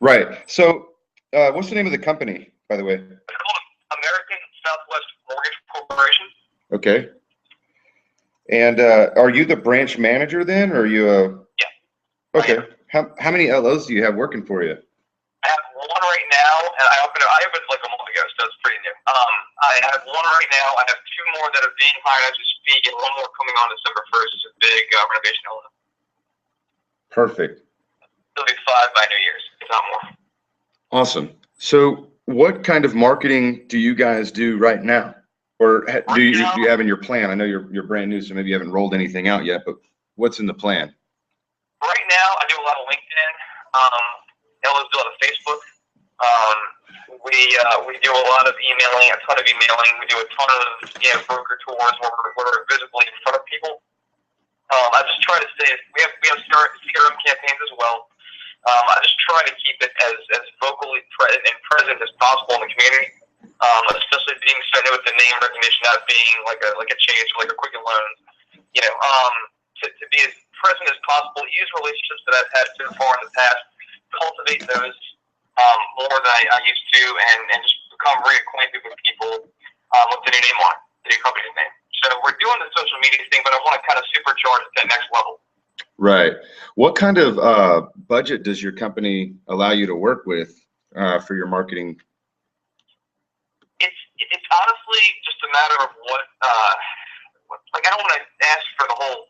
Right. So, what's the name of the company, by the way? It's called American Southwest Mortgage Corporation. Okay. And are you the branch manager then, or are you a? Yeah. Okay. How many LOs do you have working for you? I have one right now, and I opened like a month ago, so it's pretty new. I have one right now. I have two more that are being hired as we speak, and one more coming on December 1st. It's a big renovation element. Perfect. It'll be 5 by New Year's, if not more. Awesome. So, what kind of marketing do you guys do right now, or do you have in your plan? I know you're brand new, so maybe you haven't rolled anything out yet, but what's in the plan? Right now, I do a lot of LinkedIn. I also do a lot of Facebook. We do a lot of emailing, a ton of emailing. We do a ton of broker tours where we're visibly in front of people. I just try to stay. We have CRM campaigns as well. I just try to keep it as vocally present as possible in the community. Especially being so new with the name recognition, not being like a Chase or like a Quicken Loans. To be as present as possible. Use relationships that I've had so far in the past. Cultivate those more than I used to, and just become reacquainted with people with the new name on it, the new company's name. So we're doing the social media thing, but I want to kind of supercharge it to that next level. Right. What kind of budget does your company allow you to work with for your marketing? It's honestly just a matter of what I don't want to ask for the whole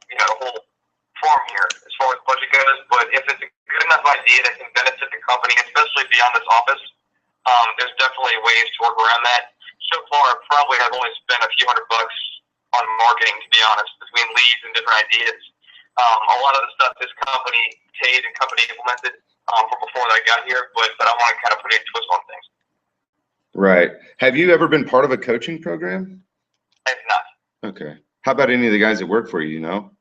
farm here as far as budget goes, but if it's a good enough idea that can benefit the company, especially beyond this office, there's definitely ways to work around that. So far, I probably have only spent a few $100 on marketing, to be honest, between leads and different ideas. A lot of the stuff this company paid and company implemented from before that I got here, but I want to kind of put a twist on things. Right. Have you ever been part of a coaching program? I have not. Okay. How about any of the guys that work for you, Not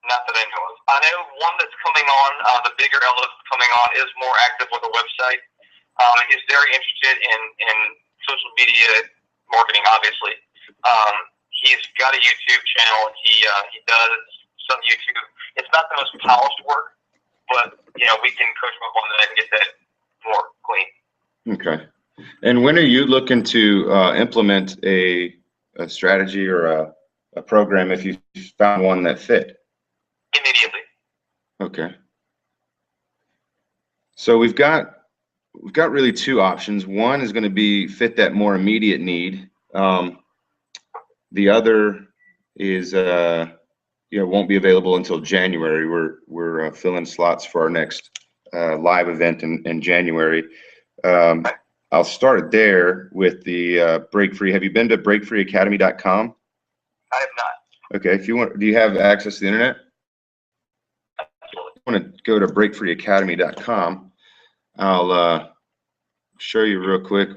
that I know of. I know one that's coming on, the bigger L that's coming on, is more active with a website. He's very interested in social media marketing, obviously. He's got a YouTube channel. He does some YouTube. It's not the most polished work, but we can coach him up on that and get that more clean. Okay. And when are you looking to implement a strategy or a program if you found one that fit? Immediately. Okay. So we've got really two options. One is going to be fit that more immediate need. The other is won't be available until January. We're filling slots for our next live event in January. I'll start there with the Break Free. Have you been to breakfreeacademy.com? I have not. Okay. If you want, do you have access to the internet? Absolutely. I want to go to breakfreeacademy.com. I'll show you real quick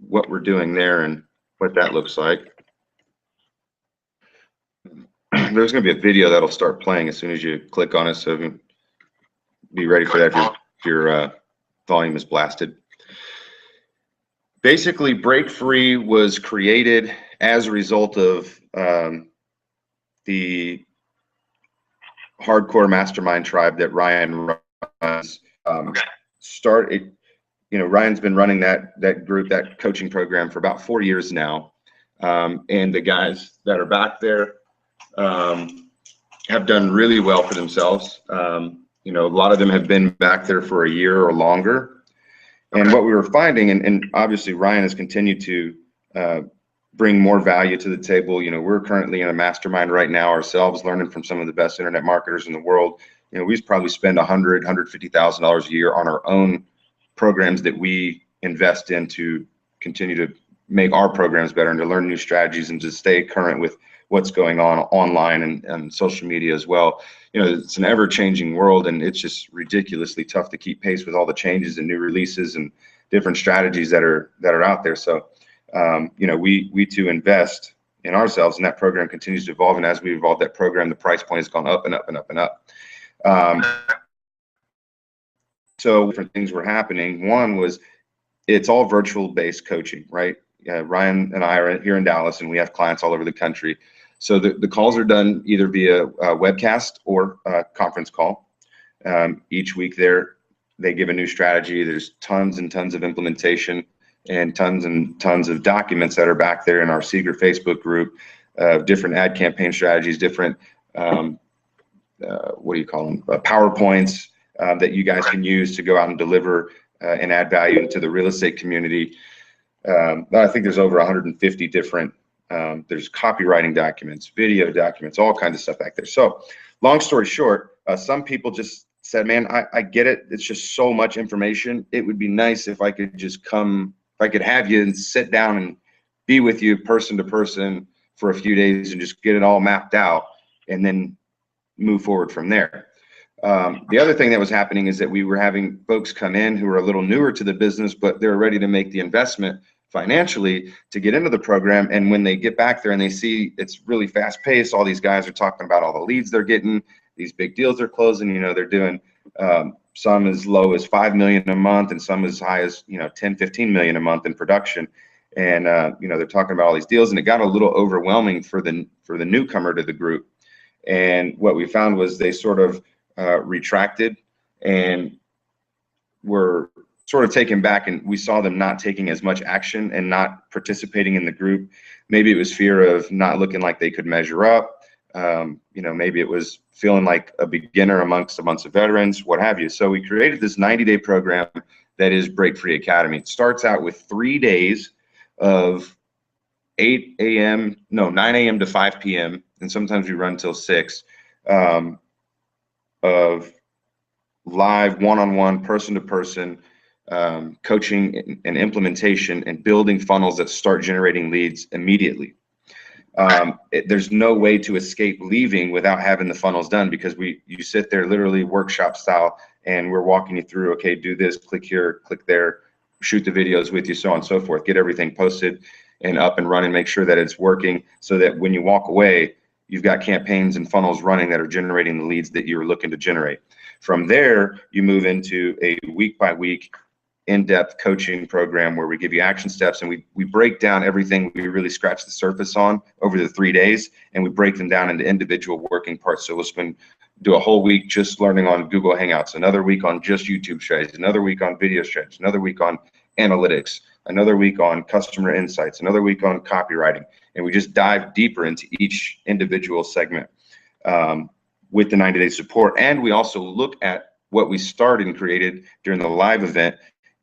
what we're doing there and what that looks like. There's going to be a video that'll start playing as soon as you click on it, so be ready for that if your volume is blasted. Basically, Break Free was created as a result of the hardcore mastermind tribe that Ryan runs. Ryan's been running that group, that coaching program for about 4 years now, and the guys that are back there have done really well for themselves. A lot of them have been back there for a year or longer. And what we were finding, and obviously Ryan has continued to bring more value to the table. We're currently in a mastermind right now ourselves, learning from some of the best internet marketers in the world. We probably spend $150,000 a year on our own programs that we invest in to continue to make our programs better and to learn new strategies and to stay current with what's going on online and social media as well. It's an ever-changing world, and it's just ridiculously tough to keep pace with all the changes and new releases and different strategies that are out there. So, we too invest in ourselves, and that program continues to evolve. And as we evolve that program, the price point has gone up and up and up and up. So different things were happening. One was it's all virtual-based coaching, right? Ryan and I are here in Dallas, and we have clients all over the country. So the calls are done either via webcast or conference call. Each week they're they give a new strategy. There's tons and tons of implementation and tons of documents that are back there in our secret Facebook group of different ad campaign strategies, different, what do you call them, PowerPoints that you guys can use to go out and deliver and add value into the real estate community. I think there's over 150 different, there's copywriting documents, video documents, all kinds of stuff back there. So long story short, some people just said, man, I get it. It's just so much information. It would be nice if I could just come, if I could have you and sit down and be with you person to person for a few days and just get it all mapped out and then move forward from there. The other thing that was happening is that we were having folks come in who are a little newer to the business, but they're ready to make the investment financially to get into the program. And when they get back there and they see it's really fast paced, all these guys are talking about all the leads they're getting, these big deals they're closing, you know, they're doing some as low as 5 million a month and some as high as, you know, 10, 15 million a month in production. And, you know, they're talking about all these deals, and it got a little overwhelming for the newcomer to the group. And what we found was they sort of retracted and were sort of taken back, and we saw them not taking as much action and not participating in the group. Maybe it was fear of not looking like they could measure up. You know, maybe it was feeling like a beginner amongst a bunch of veterans, what have you. So we created this 90-day program that is Break Free Academy. It starts out with 3 days of 9 a.m. to 5 p.m. and sometimes we run till 6 of live one-on-one, person-to-person coaching and implementation and building funnels that start generating leads immediately. There's no way to escape leaving without having the funnels done, because you sit there literally workshop style and we're walking you through, okay, do this, click here, click there, shoot the videos with you, so on and so forth, get everything posted and up and running, make sure that it's working so that when you walk away, you've got campaigns and funnels running that are generating the leads that you're looking to generate. From there, you move into a week-by-week in-depth coaching program where we give you action steps, and we break down everything we really scratch the surface on over the 3 days, and we break them down into individual working parts. So we'll do a whole week just learning on Google Hangouts, another week on just YouTube strategies, another week on video strategies, another week on analytics, another week on customer insights, another week on copywriting, and we just dive deeper into each individual segment with the 90-day support. And we also look at what we started and created during the live event,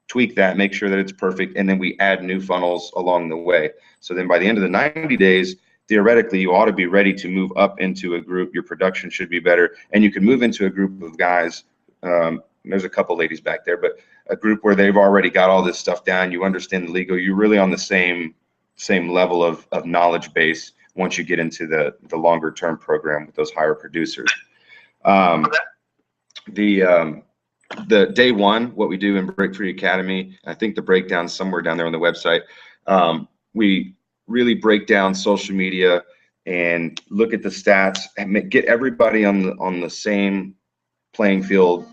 tweak that, make sure that it's perfect, and then we add new funnels along the way. So then by the end of the 90 days, theoretically, you ought to be ready to move up into a group. Your production should be better, and you can move into a group of guys. There's a couple ladies back there, but a group where they've already got all this stuff down. You understand the legal. You're really on the same level of knowledge base once you get into the longer term program with those higher producers. The day one, what we do in Break Free Academy, I think the breakdown's somewhere down there on the website. We really break down social media and look at the stats and get everybody on the same playing field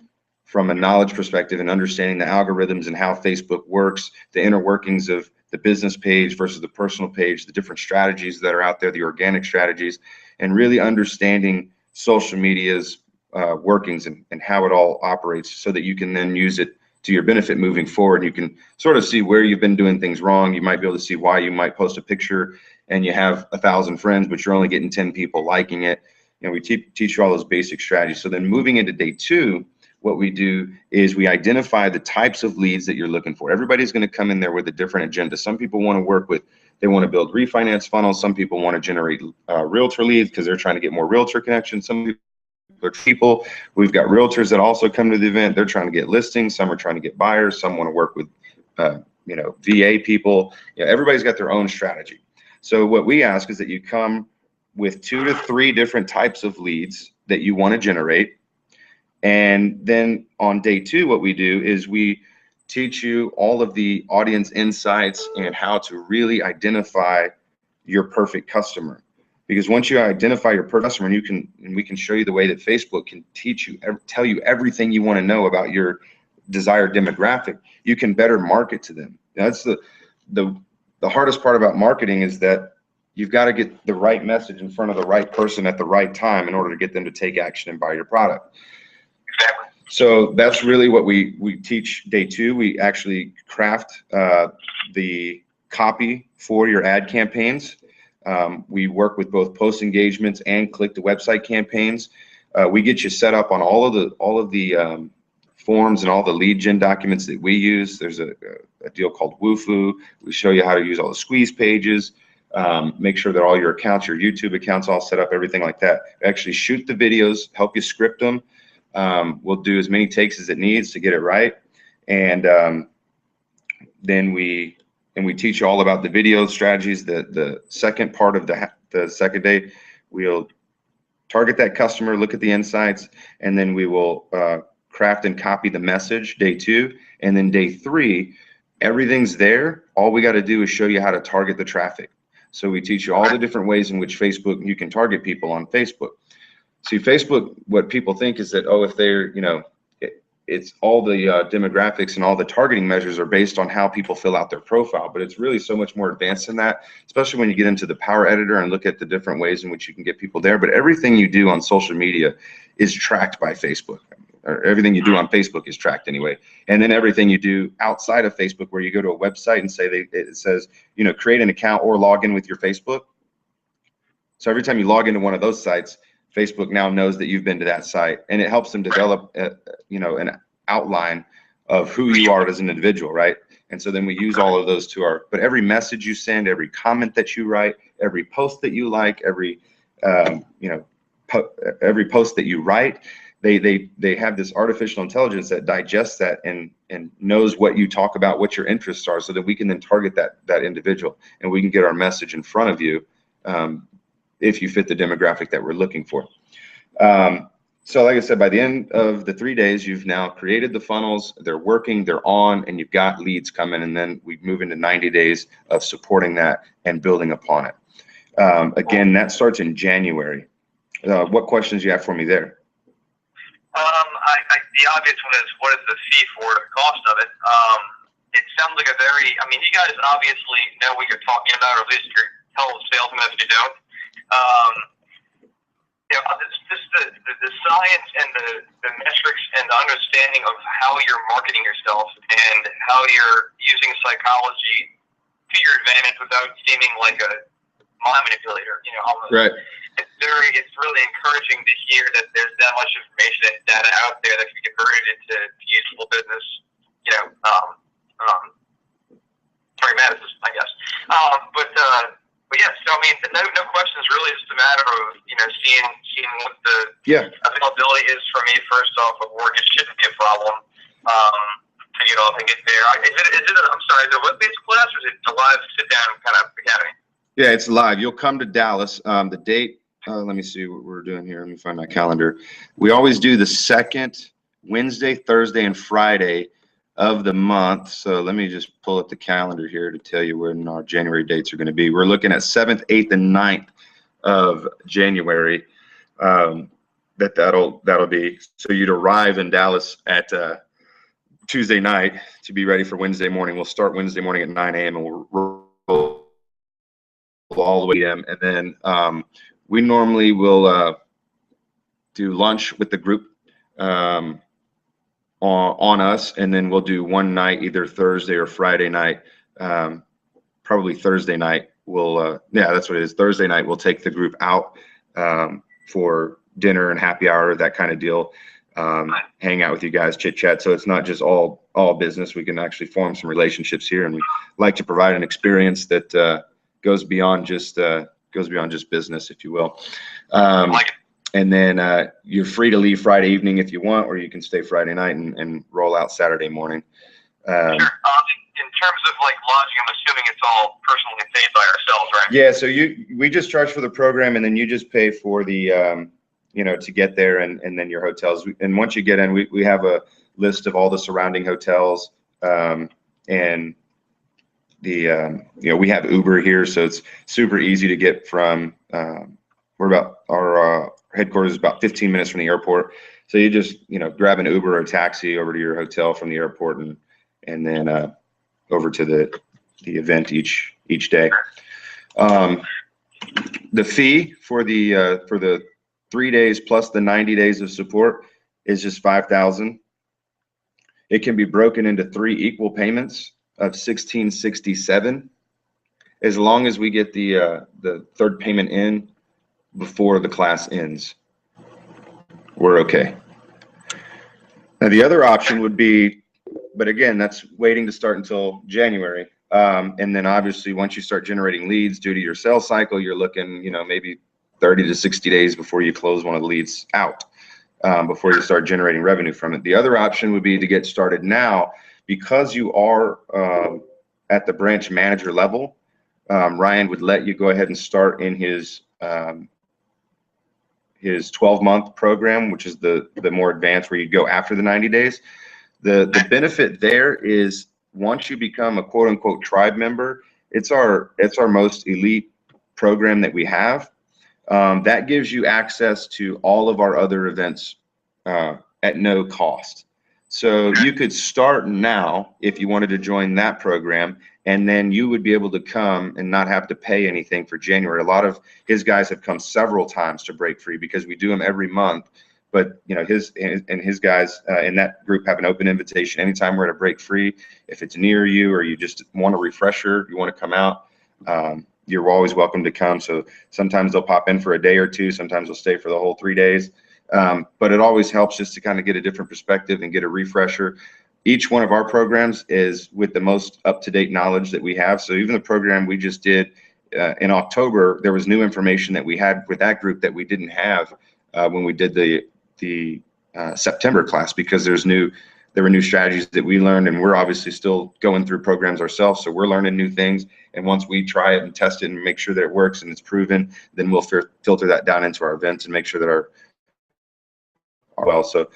from a knowledge perspective and understanding the algorithms and how Facebook works, the inner workings of the business page versus the personal page, the different strategies that are out there, the organic strategies, and really understanding social media's workings and how it all operates so that you can then use it to your benefit moving forward. You can sort of see where you've been doing things wrong. You might be able to see why you might post a picture and you have 1,000 friends, but you're only getting 10 people liking it. You know, we teach you all those basic strategies. So then moving into day two, what we do is we identify the types of leads that you're looking for. Everybody's going to come in there with a different agenda. Some people want to work with, they want to build refinance funnels. Some people want to generate realtor leads because they're trying to get more realtor connections. Some people, we've got realtors that also come to the event. They're trying to get listings. Some are trying to get buyers. Some want to work with, you know, VA people. You know, everybody's got their own strategy. So what we ask is that you come with 2 to 3 different types of leads that you want to generate. And then on day two, what we do is we teach you all of the audience insights and how to really identify your perfect customer. Because once you identify your perfect customer, and we can show you the way that Facebook can teach you, tell you everything you want to know about your desired demographic, you can better market to them. That's the hardest part about marketing, is that you've got to get the right message in front of the right person at the right time in order to get them to take action and buy your product. So that's really what we teach day 2. We actually craft the copy for your ad campaigns. We work with both post engagements and click to website campaigns. We get you set up on all of the forms and all the lead gen documents that we use. There's a deal called Woofu. We show you how to use all the squeeze pages, make sure that all your accounts, your YouTube accounts, all set up, everything like that. We actually shoot the videos, help you script them. We'll do as many takes as it needs to get it right, and then we teach you all about the video strategies. The second part of the second day, we'll target that customer, look at the insights, and then we will craft and copy the message day 2, and then day 3, everything's there. All we got to do is show you how to target the traffic. So we teach you all the different ways in which you can target people on Facebook. See, Facebook, what people think is that, oh, if they're, it's all the demographics and all the targeting measures are based on how people fill out their profile, but it's really so much more advanced than that, especially when you get into the Power Editor and look at the different ways in which you can get people there. But everything you do on social media is tracked by Facebook, or everything you do on Facebook is tracked anyway. And then everything you do outside of Facebook, where you go to a website and it says, create an account or log in with your Facebook. So every time you log into one of those sites, Facebook now knows that you've been to that site, and it helps them develop, an outline of who you are as an individual, right? And so then we use all of those but every message you send, every comment that you write, every post that you like, every post that you write, they have this artificial intelligence that digests that and knows what you talk about, what your interests are, so that we can then target that individual, and we can get our message in front of you. If you fit the demographic that we're looking for. So like I said, by the end of the 3 days, you've now created the funnels, they're working, they're on, and you've got leads coming, and then we move into 90 days of supporting that and building upon it. Again, that starts in January. What questions do you have for me there? The obvious one is, what is the fee for it, the cost of it? It sounds like you guys obviously know what you're talking about, or at least you're telling salesmen if you don't. Just the science and the metrics and the understanding of how you're marketing yourself and how you're using psychology to your advantage without seeming like a mind manipulator, almost. Right. It's really encouraging to hear that there's that much information and data out there that can be converted into useful business, pragmaticism, I guess. But yeah, so no questions. Really, just a matter of seeing what the availability is for me. First off, with work, it shouldn't be a problem to get off and get there. Is it a web-based class, or is it a live sit-down kind of academy? Yeah, it's live. You'll come to Dallas. The date. Let me see what we're doing here. Let me find my calendar. We always do the second Wednesday, Thursday, and Friday of the month. So let me just pull up the calendar here to tell you when our January dates are going to be. We're looking at 7th, 8th, and 9th of January. That'll be. So you'd arrive in Dallas at Tuesday night to be ready for Wednesday morning. We'll start Wednesday morning at 9 a.m. and we'll roll all the way to 8 a.m. And then we normally will do lunch with the group on us, and then we'll do one night, either Thursday or Friday night. Probably Thursday night. That's what it is. Thursday night we'll take the group out for dinner and happy hour, that kind of deal. Hang out with you guys, chit chat. So it's not just all business. We can actually form some relationships here, and we like to provide an experience that goes beyond just business, if you will. And then you're free to leave Friday evening if you want, or you can stay Friday night and roll out Saturday morning. Sure. In terms of lodging, I'm assuming it's all personally paid by ourselves, right? Yeah. So we just charge for the program, and then you just pay for the to get there, and then your hotels. And once you get in, we have a list of all the surrounding hotels, and we have Uber here, so it's super easy to get from. Our headquarters is about 15 minutes from the airport, so you just grab an Uber or a taxi over to your hotel from the airport, and then over to the event each day. The fee for the 3 days plus the 90 days of support is just 5,000. It can be broken into 3 equal payments of 1,667, as long as we get the third payment in before the class ends. We're okay. Now the other option would be, but again, that's waiting to start until January. And then obviously once you start generating leads due to your sales cycle, you're looking, you know, maybe 30 to 60 days before you close one of the leads out, before you start generating revenue from it. The other option would be to get started now, because you are at the branch manager level. Ryan would let you go ahead and start in his 12-month program, which is the more advanced, where you go after the 90 days. The benefit there is, once you become a quote unquote tribe member, it's our most elite program that we have. That gives you access to all of our other events at no cost. So you could start now if you wanted to join that program, and then you would be able to come and not have to pay anything for January. A lot of his guys have come several times to break free, because we do them every month. But you know, his guys in that group have an open invitation anytime we're at a break free. If it's near you, or you just want a refresher, you want to come out, you're always welcome to come. So sometimes they'll pop in for a day or two, sometimes they'll stay for the whole 3 days. But it always helps just to kind of get a different perspective and get a refresher. Each one of our programs is with the most up-to-date knowledge that we have. So even the program we just did in October, there was new information that we had with that group that we didn't have when we did the September class, because there were new strategies that we learned, and we're obviously still going through programs ourselves. So we're learning new things. And once we try it and test it and make sure that it works and it's proven, then we'll filter that down into our events and make sure that so,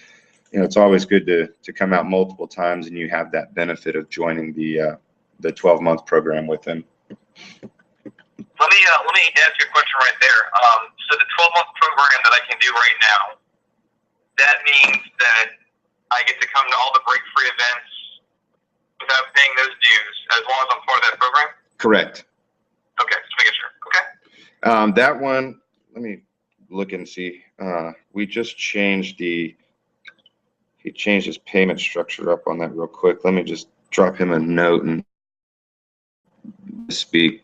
you know, it's always good to come out multiple times, and you have that benefit of joining the 12-month program with them. Let me ask you a question right there. So the 12-month program that I can do right now, that means that I get to come to all the break free events without paying those dues, as long as I'm part of that program? Correct. Okay, just making sure. Okay. That one, let me look and see. We just changed he changed his payment structure up on that real quick. Let me just drop him a note and speak.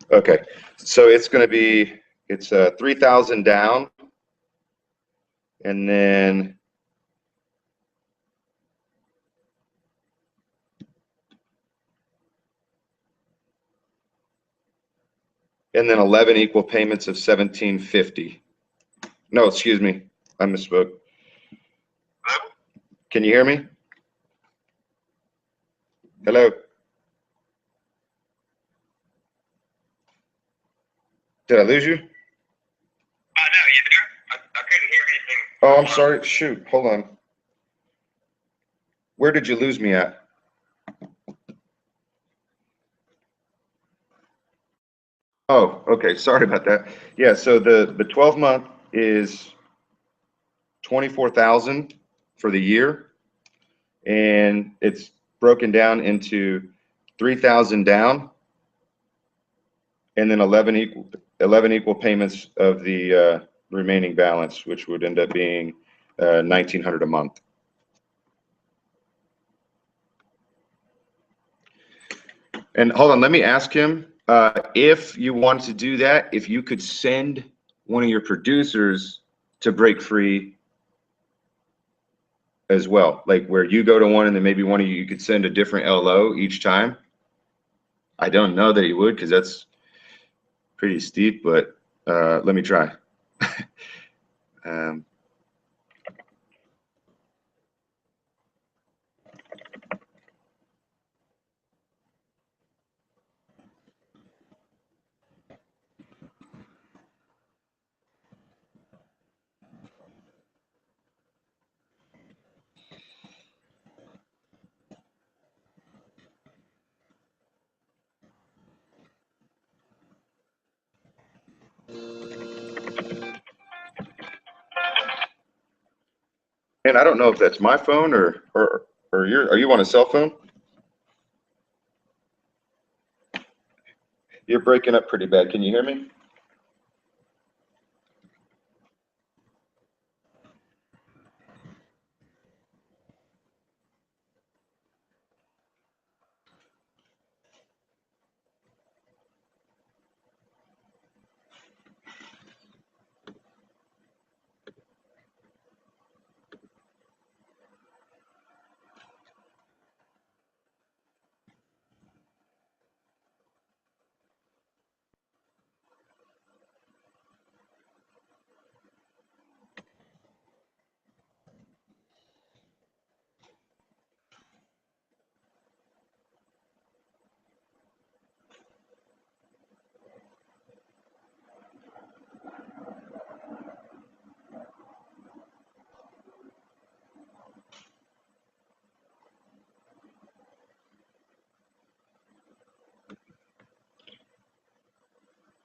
Okay, so it's going to be, it's 3,000 down, and then and then 11 equal payments of 1,750. No, excuse me, I misspoke. Can you hear me? Hello? Did I lose you? No, you there? I couldn't hear anything. Oh, I'm sorry. Shoot, hold on. Where did you lose me at? Oh, okay. Sorry about that. Yeah, so the 12-month is 24,000 for the year, and it's broken down into 3,000 down, and then 11 equal payments of the remaining balance, which would end up being $1,900 a month. And hold on, let me ask him if you want to do that, if you could send one of your producers to break free as well, like where you go to one and then maybe one of you could send a different LO each time. I don't know that he would, because that's pretty steep, but let me try. And I don't know if that's my phone or are you on a cell phone? You're breaking up pretty bad. Can you hear me?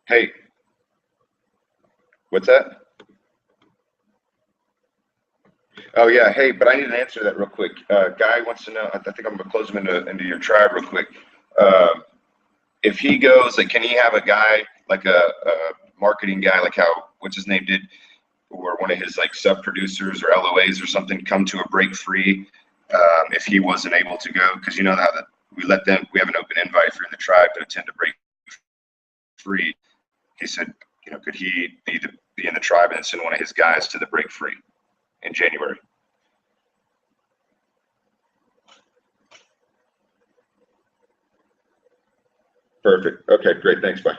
Hey, what's that? Oh yeah, hey, but I need to answer that real quick. Guy wants to know. I think I'm gonna close him into your tribe real quick. If he goes, like, can he have a guy like a marketing guy, like how what's his name did, or one of his like sub producers or LOAs or something, come to a break free if he wasn't able to go? Because you know how that we let them. We have an open invite for the tribe to attend a break free. He said, could he be in the tribe and send one of his guys to the break free in January? Perfect. Okay, great. Thanks. Bye.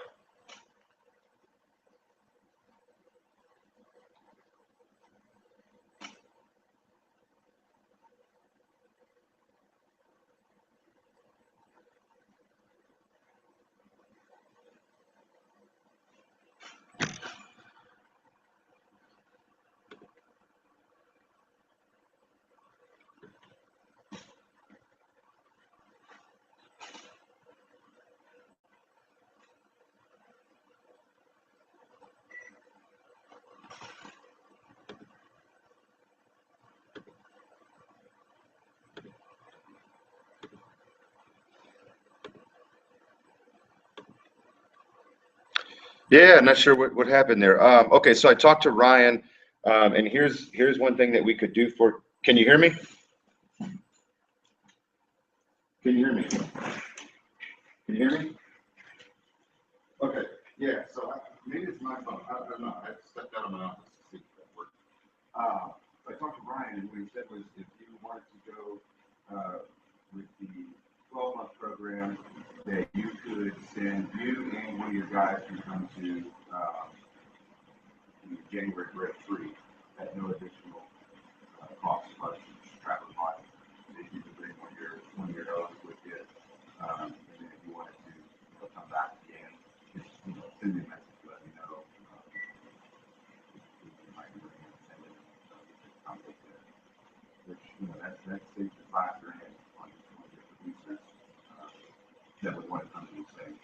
Yeah, not sure what happened there. Okay, so I talked to Ryan, and here's one thing that we could do for. Can you hear me? Can you hear me? Can you hear me? Okay. Yeah. So maybe it's my phone. I don't know. I stepped out of my office to see if that worked. So I talked to Ryan, and what he said was if you wanted to go with the 12-month program, that you could send you and one of your guys can come to the January break free at no additional cost plus travel costs. If you could bring one of your hosts with you, and then if you wanted to come back again, just send me a message, let me know. You might be bringing which that saves you $5,000 on your producers that would want to come to the same.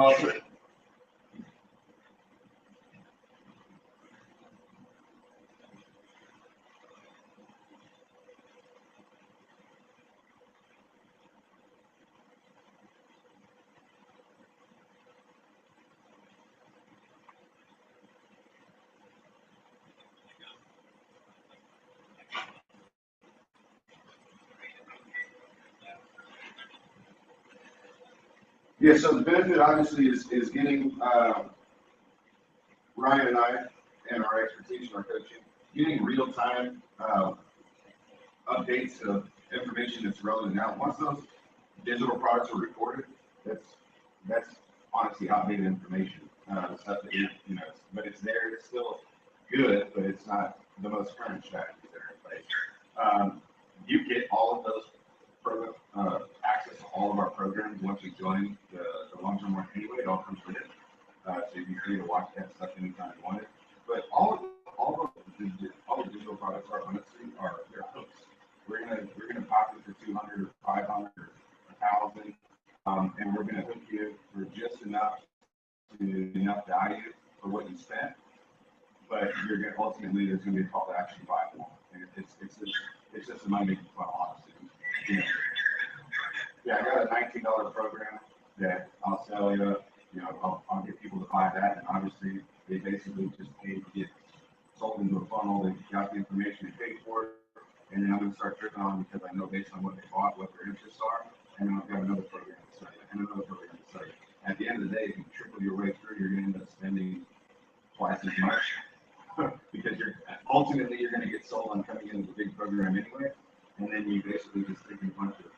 Oh, yeah, so the benefit obviously is getting Ryan and I and our expertise and our coaching, getting real time updates of information that's relevant now. Once those digital products are recorded, that's honestly outdated information. Stuff that but it's there. It's still good, but it's not the most current strategies that are in place. You get all of those access to all of our programs once you join the long-term somewhere anyway. It all comes with it. So you'd be free to watch that stuff anytime you want it. But all the digital products are honestly are their hooks. We're gonna pop it for 200 or 500 or 1,000, and we're gonna hook you for just enough value for what you spent. But you're gonna ultimately there's gonna be a call to action to buy more. And it's just a money making funnel, honestly. Yeah. Yeah, I got a $19 program that I'll sell you. You know, I'll get people to buy that, and obviously they basically just pay to get sold into a funnel. They got the information, they paid for it, and then I'm going to start tripping on because I know based on what they bought, what their interests are, and then I've got another program to sell you, and another program to sell you. At the end of the day, if you triple your way through, you're going to end up spending twice as much because ultimately you're going to get sold on coming into the big program anyway, and then you basically just take a bunch of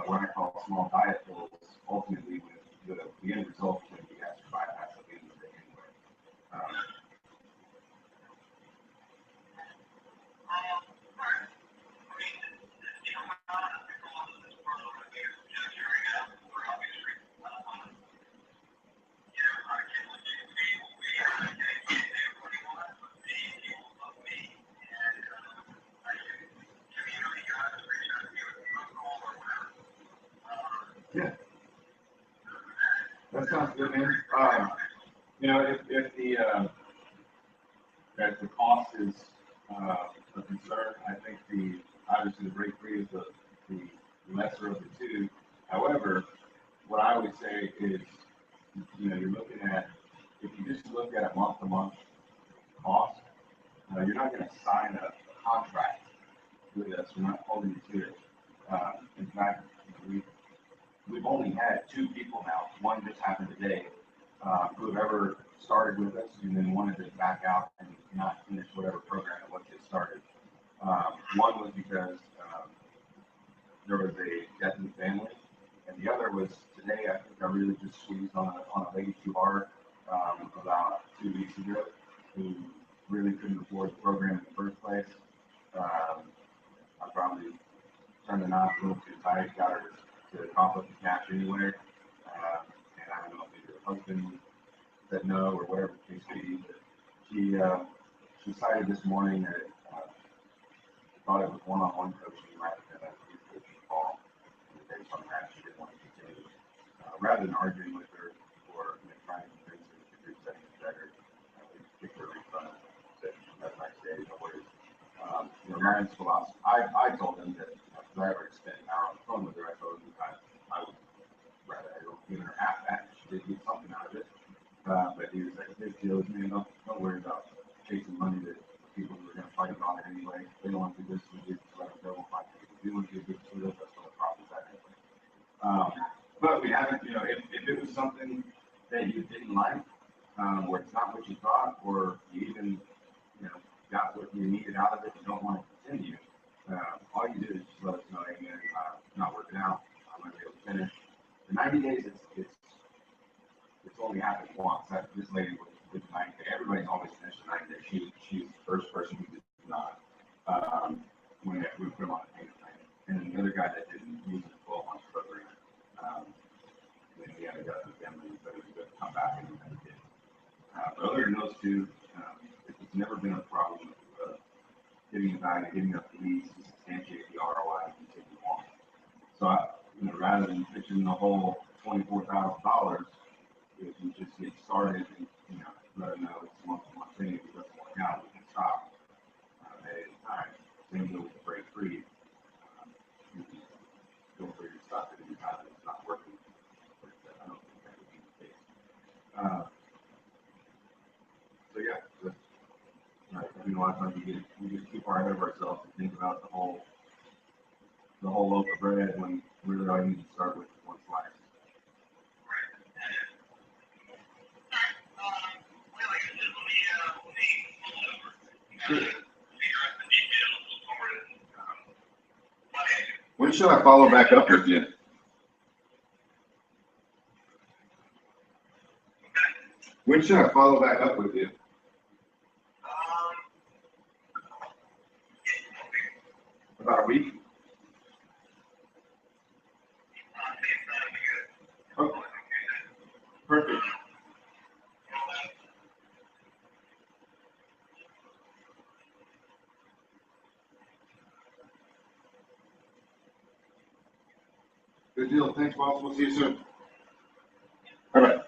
what I call small diet pills. Ultimately, with the end result is going to be gastric bypass at the end of the day anyway. Yeah, that sounds good, man. You know, if the cost is a concern, I think obviously the break free is the lesser of the two. However, what I always say is, you know, you're looking at if you just look at a month-to-month cost, you're not going to sign a contract with us. We're not holding you to it. In fact, we've only had 2 people now. One just happened today, who have ever started with us and then wanted to back out and not finish whatever program it was they started. One was because there was a death in the family, and the other was today. I think I really just squeezed on a lady too hard about 2 weeks ago, who really couldn't afford the program in the first place. I probably turned the knob a little too tight, got her to cough up the cash anyway, and I don't know if either her husband said no or whatever the case may be, but she decided this morning that she thought it was one-on-one coaching rather than a group coaching call, and based on that she didn't want to continue. Rather than arguing with her or trying to convince her that the group setting is better, we kicked her refund, said have a nice day, no worries. You know, Ryan's philosophy, I told him that if I ever spent an hour on the phone with her, I told him that I would rather have given her half that. She did get something out of it. But he was like, big deal with me, don't worry about chasing money that people who are going to fight about it anyway. They don't want to do this with you, just let them go and find people. If you want to do a good service, that's what the problem is at anyway. But we haven't, you know, if it was something that you didn't like, or it's not what you thought, or you even, you know, got what you needed out of it and don't want to continue, all you do is just let us know, hey man, not working out, I'm going to be able to finish. The 90 days, it's only happened once. This lady with 90 days. Everybody's always finished the 90 days. She's the first person who did not. When we put them on the payment plan. And then the other guy that didn't use the 12-month program, then he had a death in the family, so he was going to come back and he did. But other than those two, it's never been a problem with getting the value, getting up the leads to substantiate the ROI and continue on. So, you know, rather than pitching the whole $24,000, if you just get started and, you know, let them know it's a month-to-month thing. If it doesn't work out, we can stop at any time. Same deal with the break free. You can feel free to stop at any time if it's not working. But I don't think that would be the case. So yeah, just, you know, a lot of times we just keep our head of ourselves and think about the whole loaf of bread when really all you need to start with is one slice. When should I follow back up with you? When should I follow back up with you? About a week? Okay. Good deal. Thanks, boss. We'll see you soon. Bye-bye.